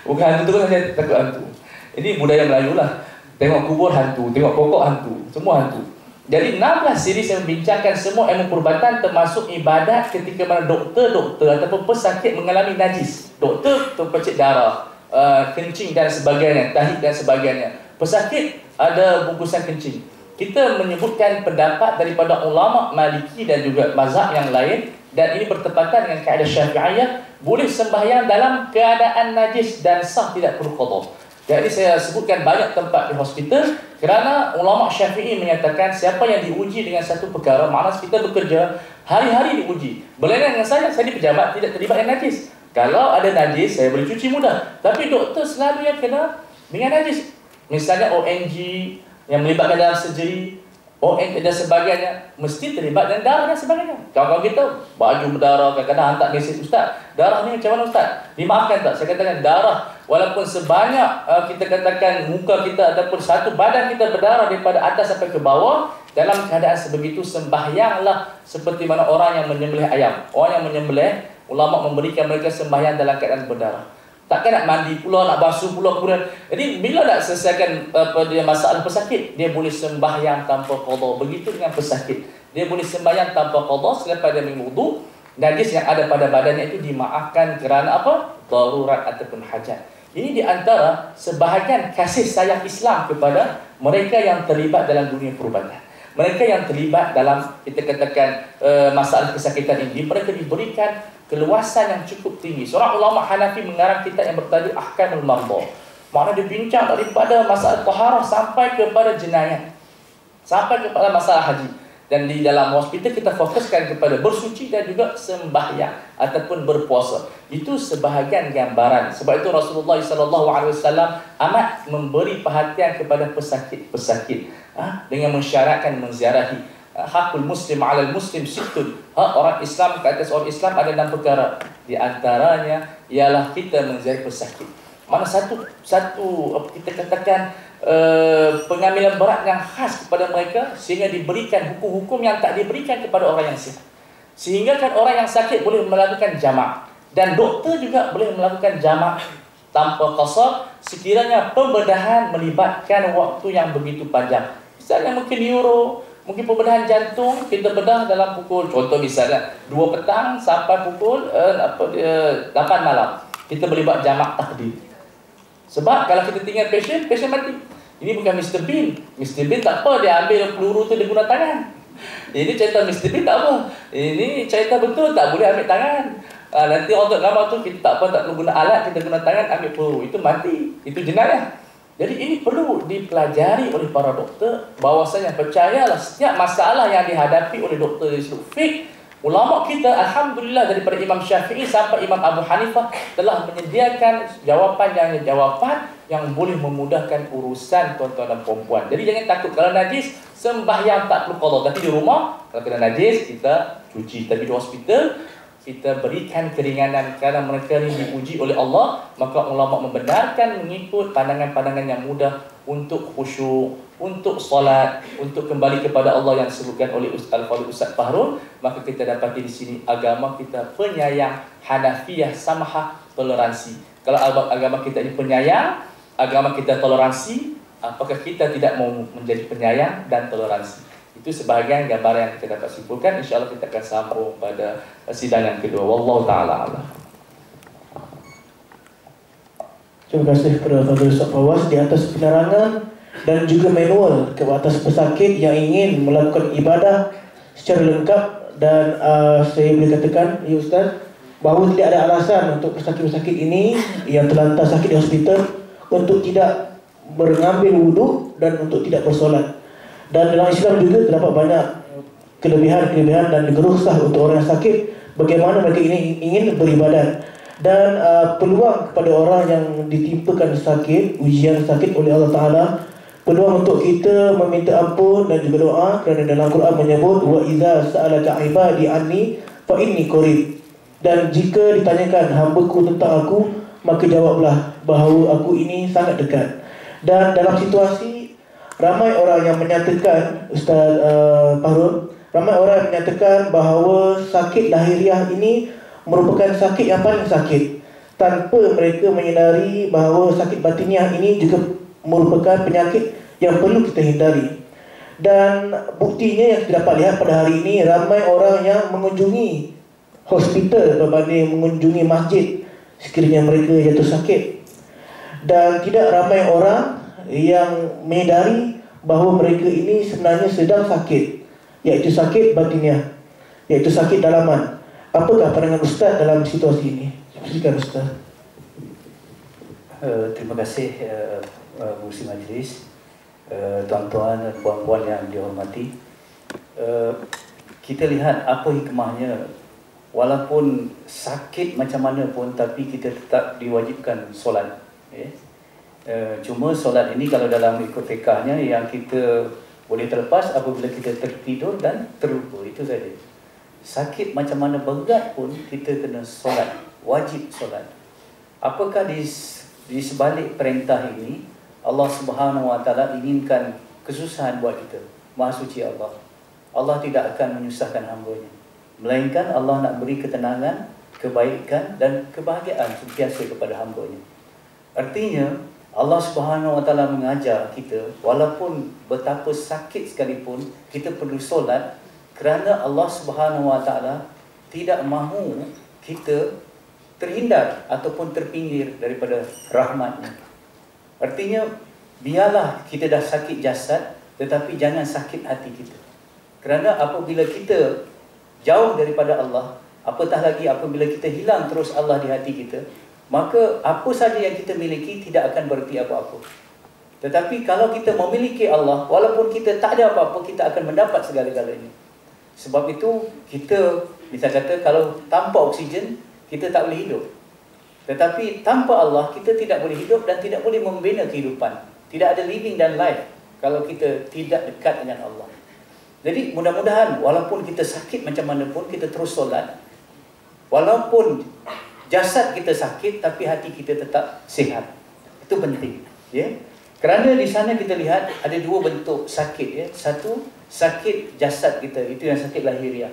Bukan hantu tu kan saya takut hantu. Ini budaya Melayu lah. Tengok kubur hantu, tengok pokok hantu, semua hantu. Jadi 16 siri saya membincangkan semua ilmu perubatan termasuk ibadat ketika mana doktor ataupun pesakit mengalami najis. Doktor terpercik darah, kencing dan sebagainya, tahid dan sebagainya. Pesakit ada bungkusan kencing. Kita menyebutkan pendapat daripada ulama Maliki dan juga mazhab yang lain, dan ini bertepatan dengan kaedah Syafi'iyah, boleh sembahyang dalam keadaan najis dan sah, tidak perlu qada. Jadi saya sebutkan banyak tempat di hospital kerana ulama Syafi'i menyatakan siapa yang diuji dengan satu perkara, maksud kita bekerja hari-hari diuji. Berlainan dengan saya di pejabat tidak terlibat dengan najis. Kalau ada najis saya boleh cuci mudah, tapi doktor selalu yang kena dengan najis. Misalnya ONG yang melibatkan dalam surgery, ON dan sebagainya, mesti terlibat dengan darah dan sebagainya. Kawan-kawan kita baju berdarah, kadang-kadang hantar mesej, "Ustaz, darah ni macam mana Ustaz?" Dimaafkan tak? Saya katakan darah walaupun sebanyak kita katakan muka kita ataupun satu badan kita berdarah daripada atas sampai ke bawah, dalam keadaan sebegitu sembahyanglah seperti mana orang yang menyembelih ayam. Orang yang menyembelih, ulama memberikan mereka sembahyang dalam keadaan berdarah. Takkan nak mandi pula, nak basuh pula kemudian. Jadi bila nak selesaikan masalah pesakit, dia boleh sembahyang tanpa qada. Begitu dengan pesakit, dia boleh sembahyang tanpa qada selepas dia berwudu. Najis yang ada pada badannya itu dimaafkan kerana apa? Darurat ataupun hajat. Ini di antara sebahagian kasih sayang Islam kepada mereka yang terlibat dalam dunia perubatan. Mereka yang terlibat dalam kita katakan masalah kesakitan ini, mereka diberikan keluasan yang cukup tinggi. Seorang ulama Hanafi mengarang kitab yang bertajuk Ahkamul Mardah. Maknanya dia bincang daripada masalah taharah sampai kepada jenayah, sampai kepada masalah haji. Dan di dalam hospital kita fokuskan kepada bersuci dan juga sembahyang ataupun berpuasa. Itu sebahagian gambaran. Sebab itu Rasulullah SAW amat memberi perhatian kepada pesakit-pesakit, dengan mensyaratkan menziarahi. Hakul muslim 'alal muslim sittun. Hak orang Islam ke atas orang Islam ada 6 perkara. Di antaranya ialah kita menziarahi pesakit. Mana satu kita katakan pengambilan berat yang khas kepada mereka, sehingga diberikan hukum-hukum yang tak diberikan kepada orang yang sihat. Sehingga kan orang yang sakit boleh melakukan jamak, dan doktor juga boleh melakukan jamak tanpa qasar sekiranya pembedahan melibatkan waktu yang begitu panjang. Misalnya mungkin neuro, mungkin pembedahan jantung, kita bedah dalam pukul, contoh misalnya 2 petang sampai pukul 8 malam. Kita boleh buat jamak takdim. Sebab kalau kita tinggal pasien mati. Ini bukan Mr. Bean. Mr. Bean tak apa, dia ambil peluru tu dia guna tangan. Ini cerita Mr. Bean tak apa. Ini cerita betul, tak boleh ambil tangan. Nanti orang gambar tu kita tak apa, tak perlu guna alat, kita guna tangan ambil peluru. Itu mati. Itu jenayah. Jadi ini perlu dipelajari oleh para doktor, bahawasanya percayalah setiap masalah yang dihadapi oleh doktor dari sudut fiqh, ulama kita alhamdulillah daripada Imam Syafi'i sampai Imam Abu Hanifah telah menyediakan jawapan yang boleh memudahkan urusan tuan-tuan dan perempuan. Jadi jangan takut kalau najis sembahyang tak perlu qada, tapi di rumah kalau kena najis kita cuci, tapi di hospital kita berikan keringanan kerana mereka ini diuji oleh Allah. Maka ulama membenarkan mengikut pandangan-pandangan yang mudah untuk khusyuk, untuk solat, untuk kembali kepada Allah yang disebutkan oleh Ustaz Fahrul. Maka kita dapati di sini agama kita penyayang, Hanafiyah samahah, toleransi. Kalau agama kita ini penyayang, agama kita toleransi, apakah kita tidak mau menjadi penyayang dan toleransi? Itu sebahagian gambaran yang kita dapat simpulkan. InsyaAllah kita akan sambung pada sidang yang kedua. Wallahu ta'ala a'lam. Terima kasih kepada Fadil Ustaz Fawaz di atas penerangan dan juga manual ke atas pesakit yang ingin melakukan ibadah secara lengkap. Dan saya boleh katakan, ya Ustaz, bahawa tidak ada alasan untuk pesakit-pesakit ini yang terlantar sakit di hospital untuk tidak mengambil wuduk dan untuk tidak bersolat. Dan dalam Islam juga terdapat banyak kelebihan dan geruhsah untuk orang yang sakit, bagaimana mereka ini ingin beribadat. Dan peluang kepada orang yang ditimpakan sakit, ujian sakit oleh Allah Ta'ala, peluang untuk kita meminta ampun dan juga doa, kerana dalam Quran menyebut wa idza sa'alaka ibadi anni fa inni qarib. Dan jika ditanyakan hamba-Ku tentang aku, maka jawablah bahawa aku ini sangat dekat. Dan dalam situasi ramai orang yang menyatakan, Ustaz Fahrul, ramai orang yang menyatakan bahawa sakit lahiriah ini merupakan sakit yang paling sakit. tanpa mereka menyedari bahawa sakit batiniah ini juga merupakan penyakit yang perlu kita hindari. Dan buktinya yang kita dapat lihat pada hari ini, ramai orang yang mengunjungi hospital berbanding mengunjungi masjid sekiranya mereka jatuh sakit. Dan tidak ramai orang yang menyedari bahawa mereka ini sebenarnya sedang sakit, iaitu sakit batiniah, iaitu sakit dalaman. Apakah pandangan Ustaz dalam situasi ini? Silakan Ustaz. Terima kasih Pengerusi Majlis, tuan-tuan dan puan-puan yang dihormati. Kita lihat apa hikmahnya, walaupun sakit macam mana pun, tapi kita tetap diwajibkan solat. Cuma solat ini kalau dalam ikut fiqahnya, yang kita boleh terlepas apabila kita tertidur dan terlupa, itu saja. Sakit macam mana berat pun kita kena solat, wajib solat. Apakah di sebalik perintah ini Allah Subhanahu Wa Taala inginkan kesusahan buat kita? Maha suci Allah. Allah tidak akan menyusahkan hamba-Nya, melainkan Allah nak beri ketenangan, kebaikan dan kebahagiaan sentiasa kepada hamba-Nya. Artinya Allah Subhanahu Wa Taala mengajar kita, walaupun betapa sakit sekalipun, kita perlu solat, kerana Allah Subhanahu Wa Taala tidak mahu kita terhindar ataupun terpinggir daripada rahmat-Nya. Artinya, biarlah kita dah sakit jasad, tetapi jangan sakit hati kita. Kerana apabila kita jauh daripada Allah, apatah lagi apabila kita hilang terus Allah di hati kita, maka apa saja yang kita miliki tidak akan berarti apa-apa. Tetapi kalau kita memiliki Allah, walaupun kita tak ada apa-apa, kita akan mendapat segala-galanya. Sebab itu kita, misal kata, kalau tanpa oksigen kita tak boleh hidup. Tetapi tanpa Allah kita tidak boleh hidup dan tidak boleh membina kehidupan. Tidak ada living dan life kalau kita tidak dekat dengan Allah. Jadi mudah-mudahan walaupun kita sakit macam mana pun, kita terus solat. Walaupun jasad kita sakit, tapi hati kita tetap sihat. Itu penting, ya. Kerana di sana kita lihat ada dua bentuk sakit, ya. Satu, sakit jasad kita, itu yang sakit lahiriah.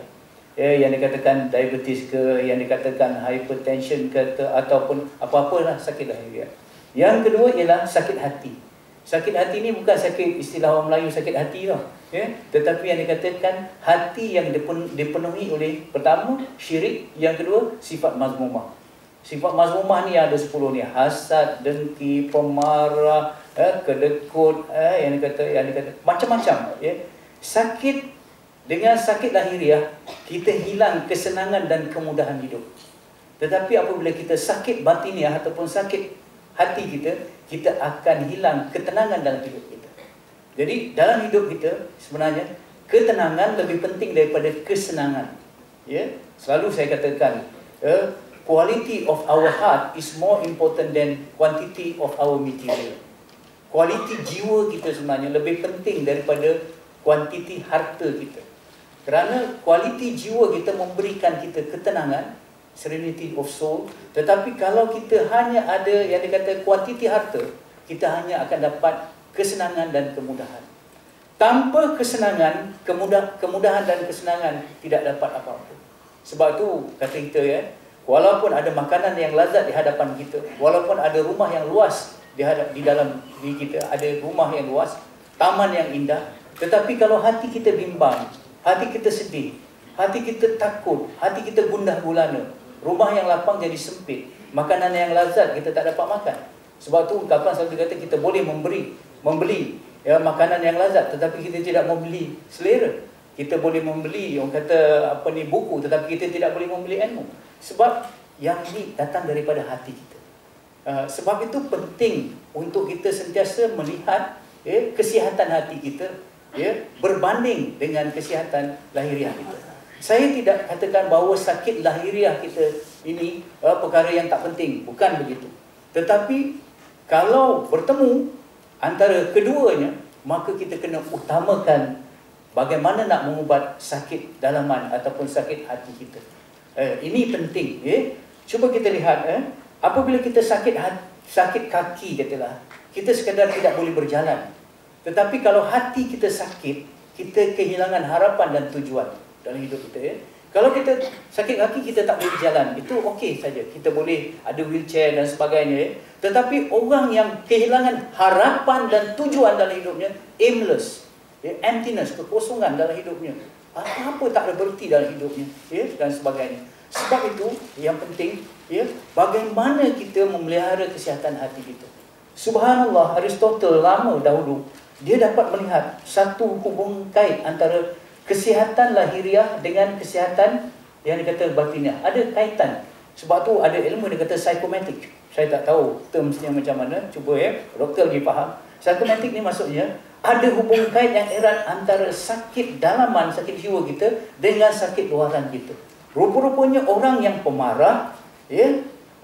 Yang dikatakan diabetes ke, yang dikatakan hypertension ke, ataupun apa-apalah sakit lahiriah. Yang kedua ialah sakit hati. Sakit hati ni bukan sakit istilah orang Melayu sakit hati tau, ya? Tetapi yang dikatakan hati yang dipenuhi oleh, pertama, syirik. Yang kedua, sifat mazmumah. Sifat mazmumah ni ada 10 ni. Hasad, dengki, pemarah, kedekut, yang dikata macam-macam, ya. Dengan sakit lahiriah, kita hilang kesenangan dan kemudahan hidup. Tetapi apabila kita sakit batiniah ataupun sakit hati kita, kita akan hilang ketenangan dalam hidup kita. Jadi dalam hidup kita sebenarnya ketenangan lebih penting daripada kesenangan. Ya, selalu saya katakan, quality of our heart is more important than quantity of our material. Kualiti jiwa kita sebenarnya lebih penting daripada kuantiti harta kita. Kerana kualiti jiwa kita memberikan kita ketenangan, serenity of soul. Tetapi kalau kita hanya ada yang dikata kuantiti harta, kita hanya akan dapat kesenangan dan kemudahan. Tanpa kesenangan, kemudahan dan kesenangan tidak dapat apa-apa. Sebab tu kata kita, ya, walaupun ada makanan yang lazat di hadapan kita, walaupun ada rumah yang luas di dalam diri kita, ada rumah yang luas, taman yang indah, tetapi kalau hati kita bimbang, hati kita sedih, hati kita takut, hati kita gundah gulana, rumah yang lapang jadi sempit, makanan yang lazat kita tak dapat makan. Sebab tu ungkapan selalu kata kita boleh membeli ya, makanan yang lazat, tetapi kita tidak membeli selera. Kita boleh membeli, orang kata buku, tetapi kita tidak boleh membeli ilmu. Sebab yang ini datang daripada hati kita. Sebab itu penting untuk kita sentiasa melihat, ya, kesihatan hati kita, ya, berbanding dengan kesihatan lahiriah kita. Saya tidak katakan bahawa sakit lahiriah kita ini perkara yang tak penting, bukan begitu. Tetapi kalau bertemu antara keduanya, maka kita kena utamakan bagaimana nak mengubat sakit dalaman ataupun sakit hati kita. Ini penting, ya. Cuba kita lihat, apabila kita sakit kaki, katalah, kita sekadar tidak boleh berjalan. Tetapi kalau hati kita sakit, kita kehilangan harapan dan tujuan dalam hidup kita, ya. Kalau kita sakit kaki, kita tak boleh berjalan, itu okey saja. Kita boleh ada wheelchair dan sebagainya. Tetapi orang yang kehilangan harapan dan tujuan dalam hidupnya, aimless, emptiness, kekosongan dalam hidupnya, apa-apa tak ada berarti dalam hidupnya, dan sebagainya. Sebab itu yang penting, bagaimana kita memelihara kesihatan hati kita. Subhanallah, Aristotle lama dahulu dia dapat melihat satu hubung kait antara kesihatan lahiriah dengan kesihatan yang dikata batiniah. Ada kaitan. Sebab tu ada ilmu yang dikata psychomatic. Saya tak tahu termsnya macam mana. Cuba doktor lagi faham. Psychomatic ni maksudnya ada hubung kait yang erat antara sakit dalaman, sakit jiwa kita dengan sakit luaran kita. Rupa-rupanya orang yang pemarah,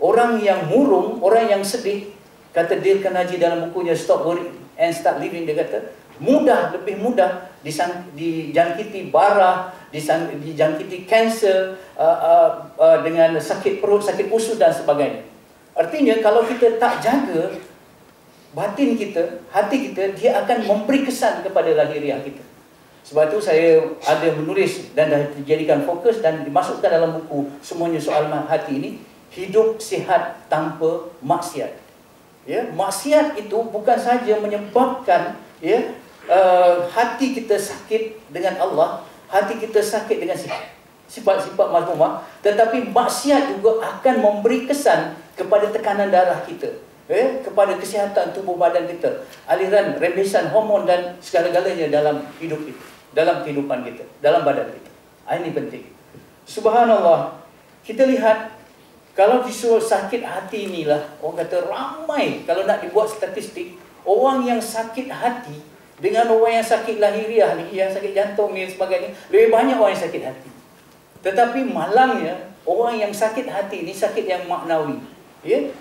orang yang murung, orang yang sedih, kata Dale Carnegie dalam bukunya Stop Worrying and Start Living, dia kata lebih mudah dijangkiti bara, dijangkiti kanser, dengan sakit perut, sakit usus dan sebagainya. Artinya kalau kita tak jaga batin kita, hati kita, dia akan memberi kesan kepada lahiriah kita. Sebab tu saya ada menulis dan dah dijadikan fokus dan dimasukkan dalam buku Semuanya Soal Hati ini, hidup sihat tanpa maksiat. Maksiat itu bukan saja menyebabkan hati kita sakit dengan Allah, hati kita sakit dengan sifat-sifat mazmumah, tetapi maksiat juga akan memberi kesan kepada tekanan darah kita, kepada kesihatan tubuh badan kita, aliran rembesan hormon dan segala-galanya dalam hidup kita, dalam kehidupan kita, dalam badan kita. Ini penting. Subhanallah, kita lihat kalau disuruh sakit hati inilah, orang kata ramai, kalau nak dibuat statistik, orang yang sakit hati dengan orang yang sakit lahiriah ni, yang sakit jantung ni sebagainya, lebih banyak orang yang sakit hati. Tetapi malangnya, orang yang sakit hati ni sakit yang maknawi,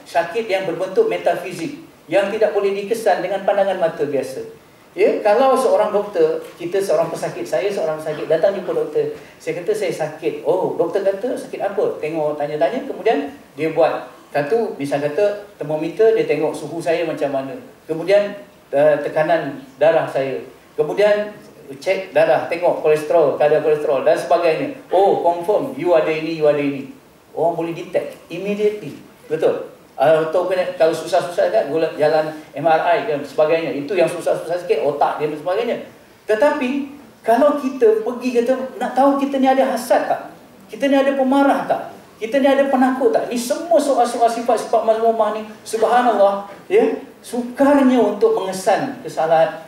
sakit yang berbentuk metafizik, yang tidak boleh dikesan dengan pandangan mata biasa. Kalau seorang doktor, kita seorang pesakit, saya seorang pesakit, datang jumpa doktor, saya kata saya sakit. Oh, doktor kata sakit apa? Tengok, tanya-tanya, kemudian dia buat satu, misalnya kata termometer, dia tengok suhu saya macam mana. Kemudian tekanan darah saya. Kemudian cek darah, tengok kolesterol, kadar kolesterol dan sebagainya. Oh, confirm, you ada ini, you ada ini. Orang boleh detect immediately. Betul? Atau kalau susah-susah kan, jalan MRI dan sebagainya. Itu yang susah-susah sikit, otak dia dan sebagainya. Tetapi, kalau kita pergi kata, nak tahu kita ni ada hasad tak? Kita ni ada pemarah tak? Kita ni ada penakut tak? Ni semua soal-soal sifat-sifat mazmumah ni, subhanallah, sukarnya untuk mengesan kesalahan,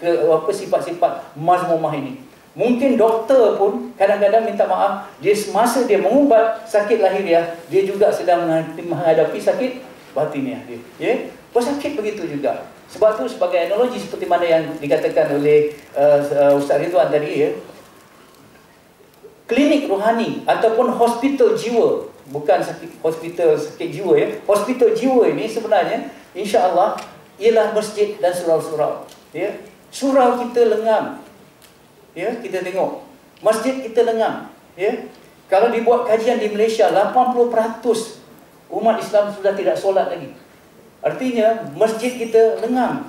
sifat-sifat mazmumah ini. Mungkin doktor pun kadang-kadang minta maaf, dia semasa dia mengubat sakit lahiriah, dia juga sedang menghadapi sakit batiniah dia. Pesakit begitu juga. Sebab tu sebagai analogi seperti mana yang dikatakan oleh Ustaz Ridwan tadi, klinik rohani ataupun hospital jiwa, bukan hospital sakit jiwa, hospital jiwa ini sebenarnya insya-Allah ialah masjid dan surau-surau. Surau kita lengam. Kita tengok masjid kita lengam. Kalau dibuat kajian di Malaysia, 80% umat Islam sudah tidak solat lagi. Artinya masjid kita lengam.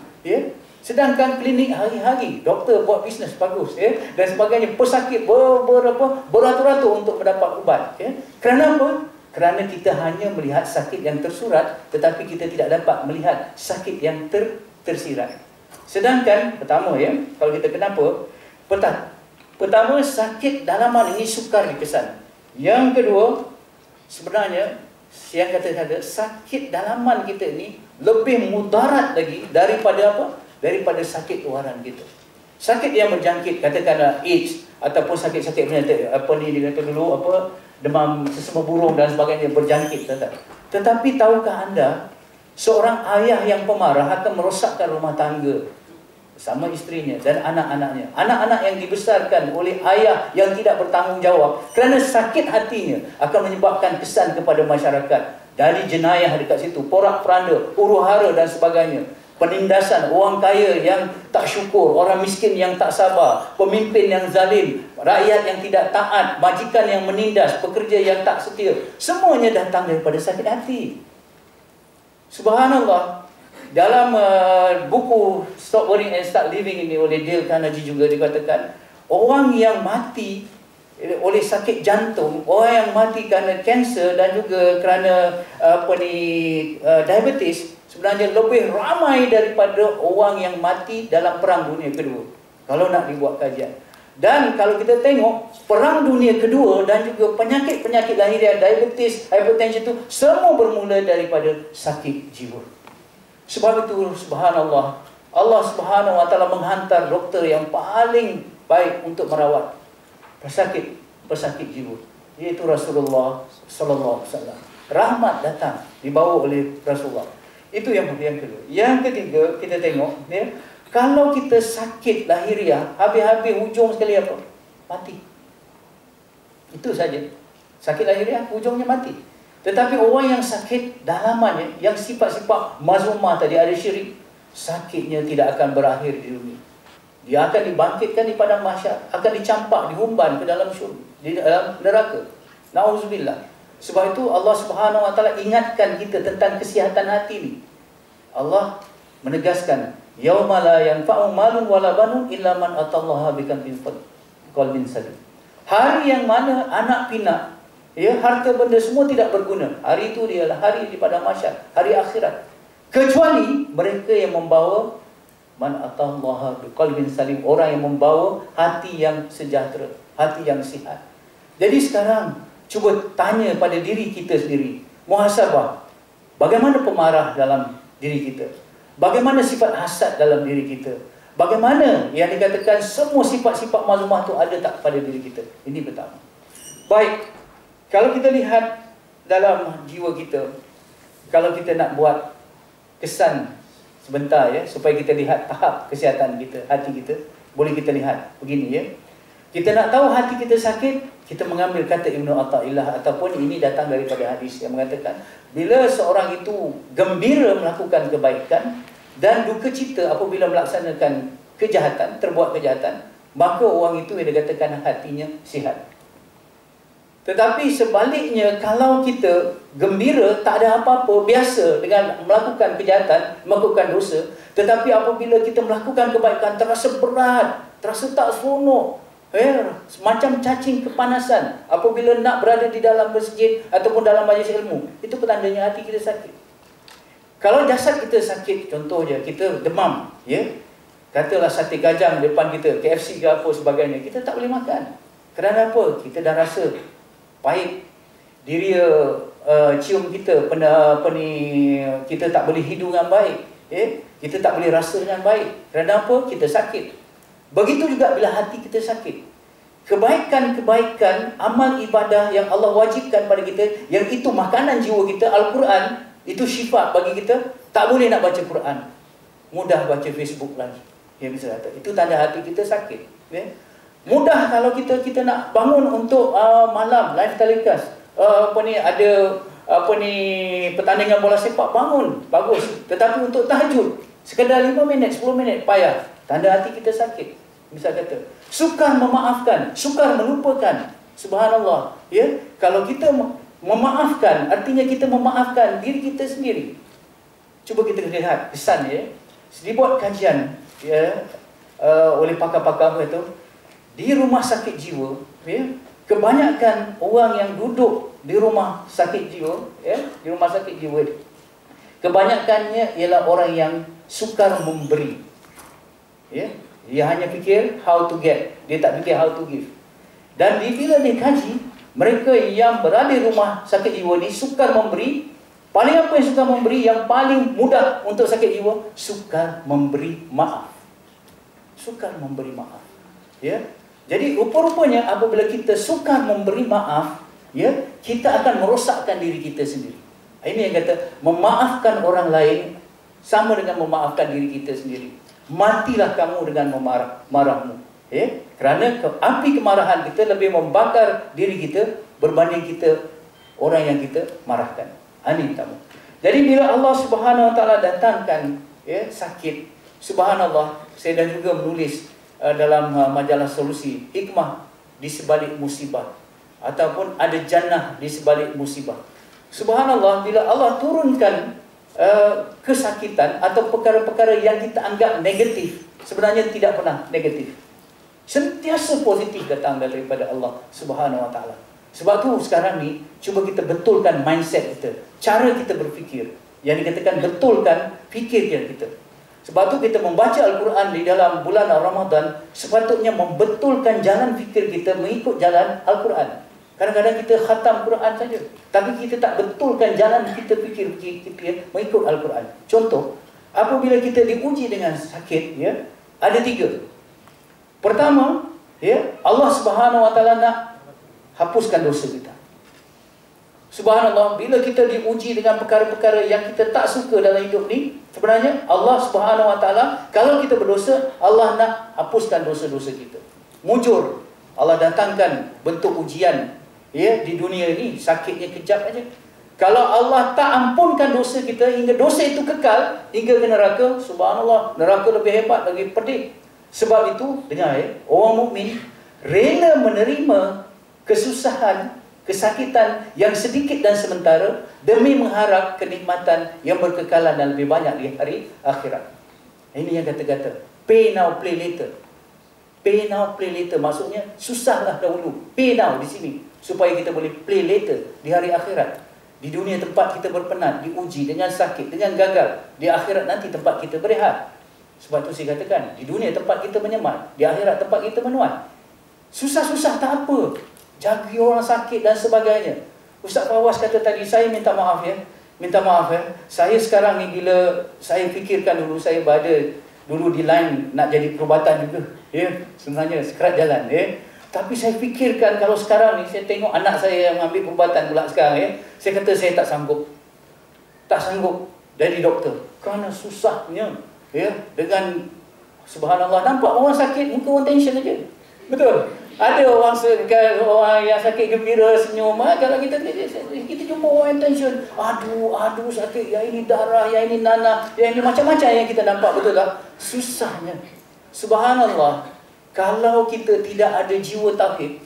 Sedangkan klinik hari-hari, doktor buat bisnes bagus, dan sebagainya, pesakit beratur-ratur untuk mendapat ubat. Kerana apa? Kerana kita hanya melihat sakit yang tersurat, tetapi kita tidak dapat melihat sakit yang tersirat. Sedangkan pertama, kalau kita kenapa? Pertama, sakit dalaman ini sukar dikesan. Yang kedua, sebenarnya yang kata-kata sakit dalaman kita ni lebih mudarat lagi daripada apa? Daripada sakit luaran kita. Sakit yang berjangkit, katakanlah AIDS ataupun sakit-sakit penyakit apa ni dia kata dulu apa, demam sesama burung dan sebagainya berjangkit, tetapi tahukah anda seorang ayah yang pemarah akan merosakkan rumah tangga sama isterinya dan anak-anaknya. Anak-anak yang dibesarkan oleh ayah yang tidak bertanggungjawab kerana sakit hatinya akan menyebabkan kesan kepada masyarakat. Dari jenayah dekat situ, porak-poranda, huru-hara dan sebagainya. Penindasan, orang kaya yang tak syukur, orang miskin yang tak sabar, pemimpin yang zalim, rakyat yang tidak taat, majikan yang menindas, pekerja yang tak setia. Semuanya datang daripada sakit hati. Subhanallah. Dalam buku Stop Worrying and Start Living ini oleh Dale Carnegie juga dikatakan, orang yang mati oleh sakit jantung, orang yang mati kerana kanser dan juga kerana diabetes sebenarnya lebih ramai daripada orang yang mati dalam Perang Dunia Kedua, kalau nak dibuat kajian. Dan kalau kita tengok Perang Dunia Kedua dan juga penyakit-penyakit lahiriah, diabetes, hypertension itu semua bermula daripada sakit jiwa. Sebab itu subhanallah, Allah Subhanahu Wa Taala menghantar doktor yang paling baik untuk merawat pesakit jiwa, iaitu Rasulullah sallallahu alaihi wasallam. Rahmat datang dibawa oleh Rasulullah. Itu yang kedua. Yang ketiga, kita tengok ya, kalau kita sakit lahiriah, habis-habis ujung sekali apa? Mati. Itu saja. Sakit lahiriah ujungnya mati. Tetapi orang yang sakit dalamannya, yang sifat-sifat mazmumah tadi, ada syirik, sakitnya tidak akan berakhir di dunia. Dia akan dibangkitkan di padang mahsyar, akan dicampak, dihumban ke dalam syurga, di dalam neraka. Nauzubillah. Sebab itu Allah Subhanahu Wa Taala ingatkan kita tentang kesihatan hati ni. Allah menegaskan, yauma la yanfa'u malun wala banun illa man atallaha biqalbin salim. Hari yang mana anak pinak, ya, harta benda semua tidak berguna. Hari itu ialah hari di padang mahsyar, hari akhirat. Kecuali mereka yang membawa man atallaha biqalbin salim, orang yang membawa hati yang sejahtera, hati yang sihat. Jadi sekarang cuba tanya pada diri kita sendiri, muhasabah. Bagaimana pemarah dalam diri kita? Bagaimana sifat hasad dalam diri kita? Bagaimana yang dikatakan semua sifat-sifat mazmumah itu ada tak pada diri kita? Ini pertama. Baik, kalau kita lihat dalam jiwa kita, kalau kita nak buat kesan sebentar ya, supaya kita lihat tahap kesihatan kita, hati kita, boleh kita lihat begini ya. Kita nak tahu hati kita sakit, kita mengambil kata Ibnu Athaillah, ataupun ini datang daripada hadis yang mengatakan, bila seorang itu gembira melakukan kebaikan dan duka cita apabila melaksanakan kejahatan, terbuat kejahatan, maka orang itu yang dikatakan hatinya sihat. Tetapi sebaliknya, kalau kita gembira, tak ada apa-apa, biasa dengan melakukan kejahatan, melakukan dosa, tetapi apabila kita melakukan kebaikan, terasa berat, terasa tak seronok, macam cacing kepanasan apabila nak berada di dalam masjid ataupun dalam majlis ilmu, itu petandanya hati kita sakit. Kalau jasad kita sakit, contohnya kita demam, ya, katalah sate kajang depan kita, KFC ke apa sebagainya, kita tak boleh makan. Kerana apa? Kita dah rasa pahit, diri cium kita, kita tak boleh hidup dengan baik, kita tak boleh rasa dengan baik. Kerana apa? Kita sakit. Begitu juga bila hati kita sakit. Kebaikan-kebaikan, amal ibadah yang Allah wajibkan pada kita, yang itu makanan jiwa kita, Al-Quran, itu syifa bagi kita. Tak boleh nak baca Quran, mudah baca Facebook lagi, ya, bisa kata. Itu tanda hati kita sakit, ya. Mudah kalau kita nak bangun untuk malam live telecast, ada pertandingan bola sepak, bangun, bagus. Tetapi untuk tahajud sekedar 5 minit, 10 minit, payah. Tanda hati kita sakit, bisa kata. Sukar memaafkan, sukar melupakan. Subhanallah, ya. Kalau kita memaafkan, artinya kita memaafkan diri kita sendiri. Cuba kita lihat kesan, ya. Dibuat kajian, ya, oleh pakar-pakar itu di rumah sakit jiwa, ya, kebanyakan orang yang duduk di rumah sakit jiwa, ya, di rumah sakit jiwa, kebanyakannya ialah orang yang sukar memberi, ya. Dia hanya fikir how to get, dia tak fikir how to give. Dan bila dikaji, mereka yang berada di rumah sakit jiwa ni sukar memberi. Paling apa yang sukar memberi? Yang paling mudah untuk sakit jiwa, sukar memberi maaf. Sukar memberi maaf, ya. Jadi rupa-rupanya apabila kita sukar memberi maaf, ya, kita akan merosakkan diri kita sendiri. Ini yang kata memaafkan orang lain sama dengan memaafkan diri kita sendiri. Matilah kamu dengan marahmu, ya. Kerana api kemarahan kita lebih membakar diri kita berbanding kita orang yang kita marahkan. Ini tamu. Jadi bila Allah Subhanahu Wa Taala datangkan, ya, sakit, subhanallah, saya dah juga menulis dalam majalah Solusi, hikmah di sebalik musibah, ataupun ada jannah di sebalik musibah. Subhanallah, bila Allah turunkan kesakitan atau perkara-perkara yang kita anggap negatif, sebenarnya tidak pernah negatif. Sentiasa positif datang daripada Allah Subhanahu Wa Taala. Sebab tu sekarang ni cuba kita betulkan mindset kita, cara kita berfikir. Yang dikatakan betulkan fikir kita. Sebab tu kita membaca Al-Quran di dalam bulan Ramadan sepatutnya membetulkan jalan fikir kita mengikut jalan Al-Quran. Kadang-kadang kita khatam Quran saja, tapi kita tak betulkan jalan kita fikir mengikut Al-Quran. Contoh, apabila kita diuji dengan sakit, ya, ada 3. Pertama, ya, Allah Subhanahu Wa Taala nak hapuskan dosa kita. Subhanallah, bila kita diuji dengan perkara-perkara yang kita tak suka dalam hidup ni, sebenarnya Allah Subhanahu Wa Taala, kalau kita berdosa, Allah nak hapuskan dosa-dosa kita. Mujur, Allah datangkan bentuk ujian, ya, di dunia ni, sakitnya kejap aja. Kalau Allah tak ampunkan dosa kita hingga dosa itu kekal hingga ke neraka, subhanallah, neraka lebih hebat, lagi pedih. Sebab itu, dengar ya, orang mukmin rela menerima kesusahan, kesakitan yang sedikit dan sementara demi mengharap kenikmatan yang berkekalan dan lebih banyak di hari akhirat. Ini yang kata-kata pay now, play later. Pay now, play later, maksudnya susahlah dahulu, pay now di sini, supaya kita boleh play later di hari akhirat. Di dunia tempat kita berpenat, diuji dengan sakit, dengan gagal. Di akhirat nanti tempat kita berehat. Sebab tu saya katakan, di dunia tempat kita menyemat, di akhirat tempat kita menuat. Susah-susah tak apa, jaga orang sakit dan sebagainya. Ustaz Fawaz kata tadi, saya minta maaf ya, saya sekarang ni bila saya fikirkan dulu, saya berada dulu di line nak jadi perubatan juga, ya, sebenarnya sekerat jalan, ya. Tapi saya fikirkan kalau sekarang ni saya tengok anak saya yang ambil perubatan pula sekarang, ya, saya kata saya tak sanggup jadi doktor kerana susahnya, ya, dengan subhanallah, nampak orang sakit muka orang tension aja, betul. Ada orang yang sakit gembira senyum, kalau kita jumpa orang yang tension, aduh sakit, yang ini darah, yang ini nanah, yang ini macam-macam yang kita nampak, betul tak? Susahnya. Subhanallah, kalau kita tidak ada jiwa tauhid,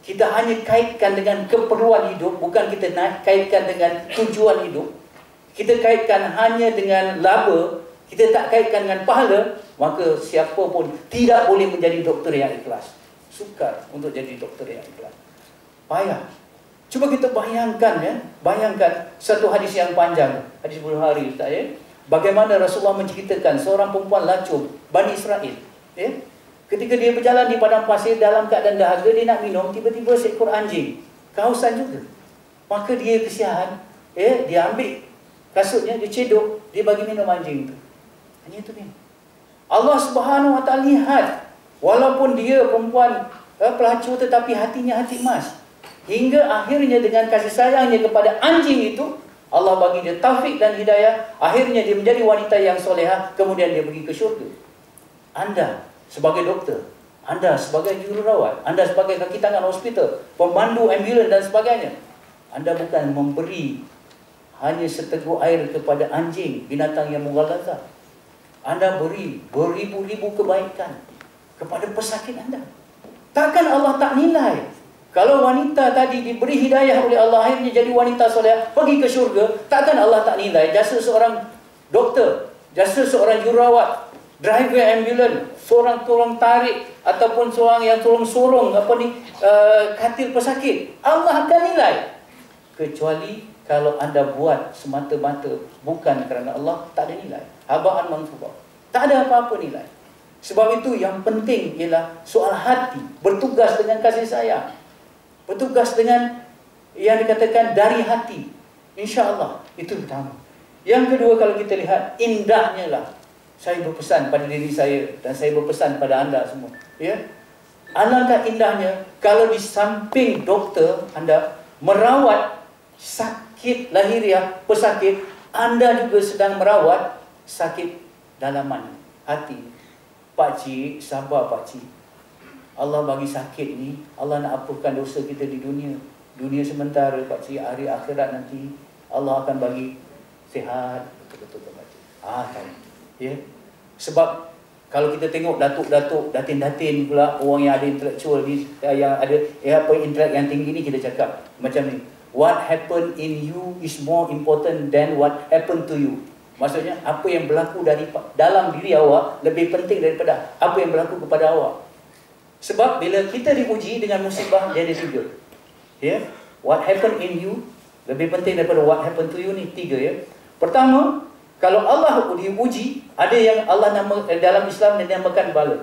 kita hanya kaitkan dengan keperluan hidup, bukan kita kaitkan dengan tujuan hidup, kita kaitkan hanya dengan laba, kita tak kaitkan dengan pahala, maka siapa pun tidak boleh menjadi doktor yang ikhlas. Sukar untuk jadi doktor yang ikhlas. Payah. Cuba kita bayangkan, ya, bayangkan satu hadis yang panjang, hadis Bukhari, Ustaz, ya. Bagaimana Rasulullah menceritakan seorang perempuan lacur Bani Israel, ya. Ketika dia berjalan di padang pasir dalam keadaan dahaga, dia nak minum, tiba-tiba seekor anjing kehausan juga. Maka dia kesian, ya, dia ambil kasutnya, dia cedok, dia bagi minum anjing itu. Hanya itu minum. Allah Subhanahu Wa Taala lihat, walaupun dia perempuan pelacur, tetapi hatinya hati emas. Hingga akhirnya dengan kasih sayangnya kepada anjing itu, Allah bagi dia taufik dan hidayah. Akhirnya dia menjadi wanita yang solehah, kemudian dia pergi ke syurga. Anda sebagai doktor, Anda sebagai jururawat, Anda sebagai kaki tangan hospital, pemandu ambulan dan sebagainya, Anda bukan memberi hanya seteguk air kepada anjing, binatang yang mughalazah. Anda beri beribu-ribu kebaikan kepada pesakit Anda. Takkan Allah tak nilai? Kalau wanita tadi diberi hidayah oleh Allah, akhirnya jadi wanita soleh, pergi ke syurga, takkan Allah tak nilai jasa seorang doktor, jasa seorang jururawat, driver ambulan, seorang tolong tarik, ataupun seorang yang tolong sorong katil pesakit. Allah akan nilai. Kecuali kalau Anda buat semata-mata bukan kerana Allah, tak ada nilai. Haba'an manthura. Tak ada apa-apa nilai. Sebab itu yang penting ialah soal hati, bertugas dengan kasih sayang, bertugas dengan yang dikatakan dari hati. InsyaAllah, itu pertama. Yang kedua, kalau kita lihat, indahnya lah. Saya berpesan pada diri saya dan saya berpesan pada anda semua, ya. Alangkah indahnya kalau di samping doktor Anda merawat sakit lahiriah, pesakit, Anda juga sedang merawat sakit dalaman hati. Pakcik, sabar pakcik. Allah bagi sakit ni, Allah nak hapuskan dosa kita di dunia. Dunia sementara pakcik, hari akhirat nanti Allah akan bagi sihat. Betul-betul pakcik. Tahu. Ya. Sebab kalau kita tengok datuk-datuk, datin-datin pula, orang yang ada intelektual ni, yang ada intellect yang tinggi ni, kita cakap macam ni. What happened in you is more important than what happened to you. Maksudnya, apa yang berlaku dalam diri awak lebih penting daripada apa yang berlaku kepada awak. Sebab bila kita diuji dengan musibah, dia ada 3. Ya, what happened in you, lebih penting daripada what happened to you ni 3 ya. Pertama, kalau Allah diuji, ada yang Allah dalam Islam dinamakan bala.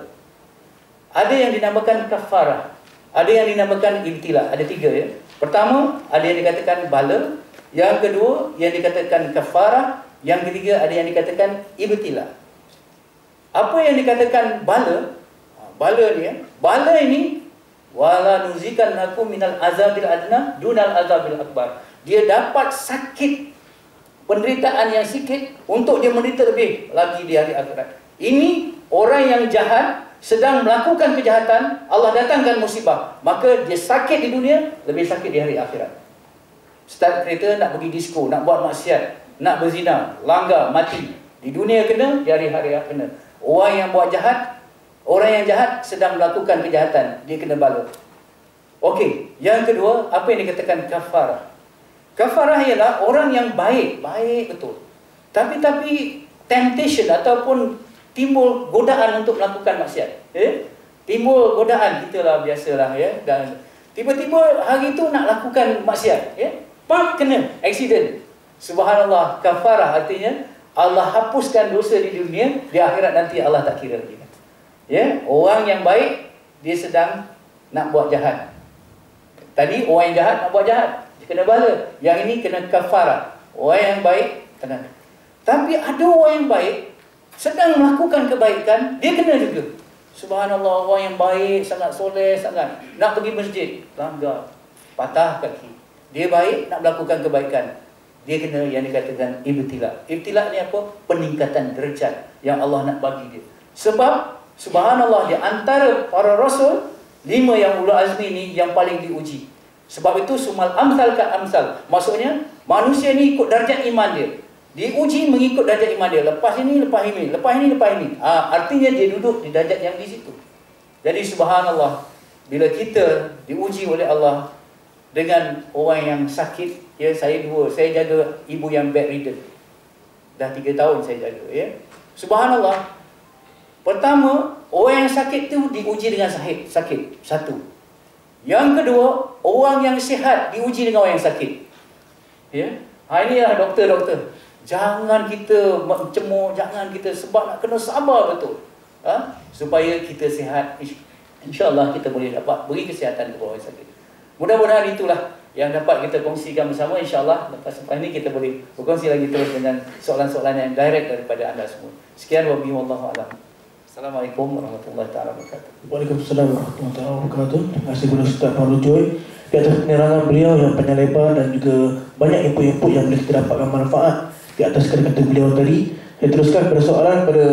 Ada yang dinamakan kafarah. Ada yang dinamakan ibtila. Ada 3 ya. Pertama, ada yang dikatakan bala. Yang kedua, yang dikatakan kafarah. Yang ketiga, ada yang dikatakan ibtila. Apa yang dikatakan bala? Bala ni ya. Bala ini wala nuzikan nakum minal azabil adna dunal azabil akbar. Dia dapat sakit, penderitaan yang sikit untuk dia menderita lebih lagi di hari akhirat. Ini orang yang jahat sedang melakukan kejahatan, Allah datangkan musibah, maka dia sakit di dunia, lebih sakit di hari akhirat. Start kereta nak pergi disco, nak buat maksiat, nak berzina, langgar, mati. Di dunia kena, di hari akhirat kena. Orang yang buat jahat, orang yang jahat sedang melakukan kejahatan, dia kena bala. Okey, yang kedua, apa yang dikatakan kafarah? Kafarah ialah orang yang baik, baik betul. Tapi temptation ataupun timbul godaan untuk melakukan maksiat. Timbul godaan, kita lah biasalah ya. Dan tiba-tiba hari itu nak lakukan maksiat, ya. Pam kena accident. Subhanallah, kafarah artinya Allah hapuskan dosa di dunia, di akhirat nanti Allah tak kira lagi. Ya, orang yang baik dia sedang nak buat jahat. Tadi orang yang jahat nak buat jahat, dia kena bala. Yang ini kena kafarah. Orang yang baik kena. Tapi ada orang yang baik sedang melakukan kebaikan, dia kena juga. Subhanallah, orang yang baik, sangat soleh, sangat nak pergi masjid, langgar, patah kaki. Dia baik, nak melakukan kebaikan, dia kena yang dikatakan ibtila. Ibtila ni apa? Peningkatan derajat yang Allah nak bagi dia. Sebab subhanallah, di antara para rasul, 5 yang ulul azmi ni yang paling diuji. Sebab itu sumal amsal ka amsal. Maksudnya manusia ni ikut darjat iman dia. Diuji mengikut darjat iman dia. Lepas ini, lepas ini, lepas ini, lepas ini. Artinya dia duduk di darjat yang di situ. Jadi subhanallah, bila kita diuji oleh Allah dengan orang yang sakit, ya, saya jaga ibu yang bedridden. Dah 3 tahun saya jaga, ya. Subhanallah. Pertama, orang yang sakit tu diuji dengan sakit. Satu. Yang kedua, orang yang sihat diuji dengan orang yang sakit. Ya. Inilah doktor-doktor. Jangan kita mencemur, jangan kita, sebab nak kena sabar betul. Supaya kita sihat. InsyaAllah kita boleh dapat beri kesihatan kepada orang yang sakit. Mudah-mudahan itulah yang dapat kita kongsikan bersama. InsyaAllah lepas ini kita boleh berkongsi lagi terus dengan soalan-soalan yang direct daripada anda semua. Sekian, wabillahi wallahu a'lam. Assalamualaikum warahmatullahi wabarakatuh. Waalaikumsalam warahmatullahi wabarakatuh. Terima kasih kepada Ustaz Fahru Joy di atas penerangan beliau yang panjang lebar dan juga banyak input-input yang boleh kita dapatkan manfaat di atas kata-kata beliau tadi. Saya teruskan pada soalan pada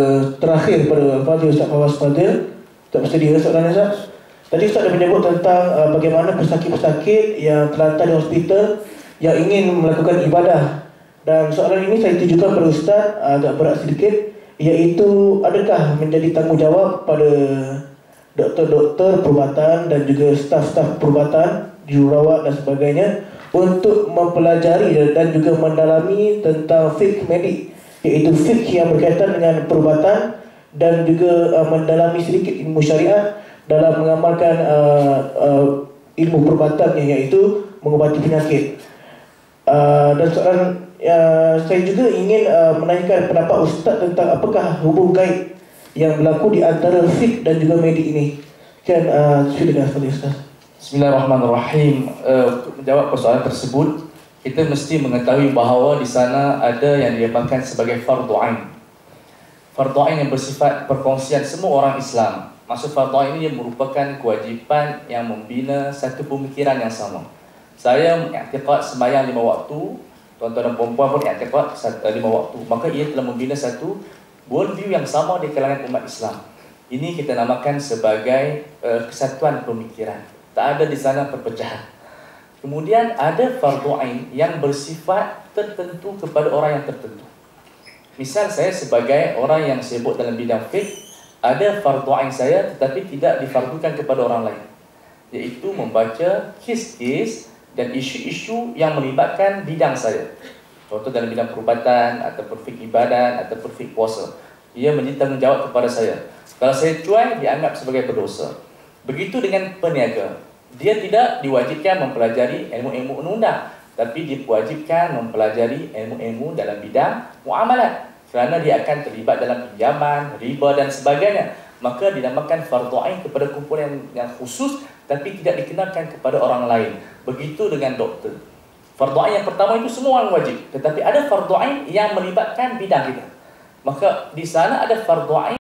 terakhir pada Al-Fadhil Ustaz Fawaz Fadil. Tak bersedia soalan Ustaz? Tadi Ustaz dah menyebut tentang bagaimana pesakit-pesakit yang terlantar di hospital yang ingin melakukan ibadah. Dan soalan ini saya tujukan pada Ustaz agak berat sedikit, iaitu adakah menjadi tanggungjawab pada doktor-doktor perubatan dan juga staf-staf perubatan, jururawat dan sebagainya untuk mempelajari dan juga mendalami tentang fiqh medik, iaitu fiqh yang berkaitan dengan perubatan dan juga mendalami sedikit ilmu syariat dalam mengamalkan ilmu perubatan iaitu mengubati penyakit. Dan soalan saya juga ingin menanyakan pendapat Ustaz tentang apakah hubung gaib yang berlaku di antara fiqh dan juga medik ini. Kan silakan Ustaz. Bismillahirrahmanirrahim. Menjawab persoalan tersebut, kita mesti mengetahui bahawa di sana ada yang dinamakan sebagai fardu ain. Fardu ain yang bersifat perkongsian semua orang Islam. Maksud fardu ain ini merupakan kewajipan yang membina satu pemikiran yang sama. Saya mengiktikad sembahyang 5 waktu, tuan-tuan dan puan-puan pun iktikad 5 waktu. Maka ia telah membina satu worldview yang sama di kalangan umat Islam. Ini kita namakan sebagai kesatuan pemikiran. Tak ada di sana perpecahan. Kemudian ada fardu ain yang bersifat tertentu kepada orang yang tertentu. Misal saya sebagai orang yang sibuk dalam bidang fiqh, ada fardu ain saya tetapi tidak difardukan kepada orang lain, iaitu membaca kes-kes dan isu-isu yang melibatkan bidang saya. Contoh dalam bidang perubatan ataupun fiqh ibadat ataupun fiqh puasa. Ia menjadi tanggungjawab kepada saya. Kalau saya cuai, dianggap sebagai berdosa. Begitu dengan peniaga. Dia tidak diwajibkan mempelajari ilmu-ilmu undang-undang, tapi diwajibkan mempelajari ilmu-ilmu dalam bidang muamalat. Kerana dia akan terlibat dalam pinjaman, riba dan sebagainya. Maka dinamakan fardu ain kepada kumpulan yang khusus, tapi tidak dikenakan kepada orang lain. Begitu dengan doktor. Fardu ain yang pertama itu semua orang wajib, tetapi ada fardu ain yang melibatkan bidang kita. Maka di sana ada fardu ain